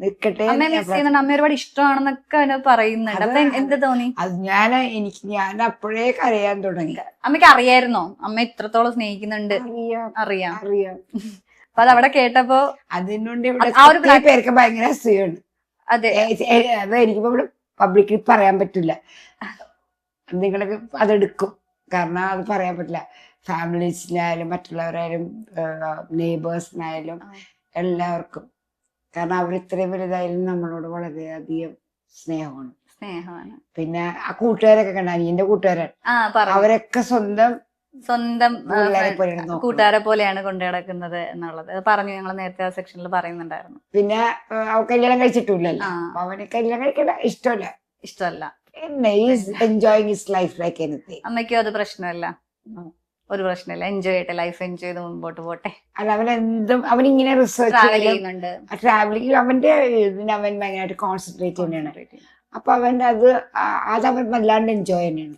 നിക്കട്ടെ. അമ്മ മിസ് ചെയ്യുന്നുണ്ട്, അമ്മ ഒരുപാട് ഇഷ്ടമാണെന്നൊക്കെ പറയുന്നുണ്ട്. അപ്പൊ എന്ത് തോന്നി? അത് ഞാൻ അപ്പോഴേ കരയാൻ തുടങ്ങി. അമ്മയ്ക്ക് അറിയായിരുന്നോ അമ്മ ഇത്രത്തോളം സ്നേഹിക്കുന്നുണ്ട്? അറിയാം. അപ്പൊ അതവിടെ കേട്ടപ്പോ അതിനുണ്ട് ഇവിടെ പേർക്ക് ഭയങ്കര അസൂയാണ്. അതെ, അത് എനിക്കിപ്പോ ഇവിടെ പബ്ലിക്കിൽ പറയാൻ പറ്റില്ല. നിങ്ങളൊക്കെ അതെടുക്കും, കാരണം അത് പറയാൻ പറ്റില്ല. ഫാമിലീസിനായാലും മറ്റുള്ളവരായാലും നെയ്ബേഴ്സിനായാലും എല്ലാവർക്കും. കാരണം അവർ ഇത്രയും വലുതായാലും നമ്മളോട് വളരെയധികം സ്നേഹമാണ്. പിന്നെ ആ കൂട്ടുകാരൊക്കെ കണ്ട, അനിയന്റെ കൂട്ടുകാരൻ, അവരൊക്കെ സ്വന്തം കൂട്ടുകാരെ പോലെയാണ് കൊണ്ടു നടക്കുന്നത് എന്നുള്ളത് പറഞ്ഞു. ഞങ്ങൾ നേരത്തെ ആ സെക്ഷനിൽ പറയുന്നുണ്ടായിരുന്നു. പിന്നെ കല്യാണം കഴിച്ചിട്ടില്ലല്ലോ, അവന് കല്യാണം കഴിക്കാൻ ഇഷ്ടമല്ല. Enjoying his life like anything. അമ്മയ്ക്കും അത് പ്രശ്നമല്ല, ഒരു പ്രശ്നമില്ല. എൻജോയ് ചെയ്യട്ടെ, ലൈഫ് എൻജോയ് ചെയ്ത് മുമ്പോട്ട് പോട്ടെ. അല്ല, അവനിങ്ങനെ റിസർച്ച് ചെയ്യുന്നുണ്ട്, ട്രാവലിംഗ് അവൻ ഭയങ്കരമായിട്ട് കോൺസെൻട്രേറ്റ് തന്നെയാണ്. അപ്പൊ അവൻ അത് അവൻ വല്ലാണ്ട് എൻജോയ് തന്നെയാണ്.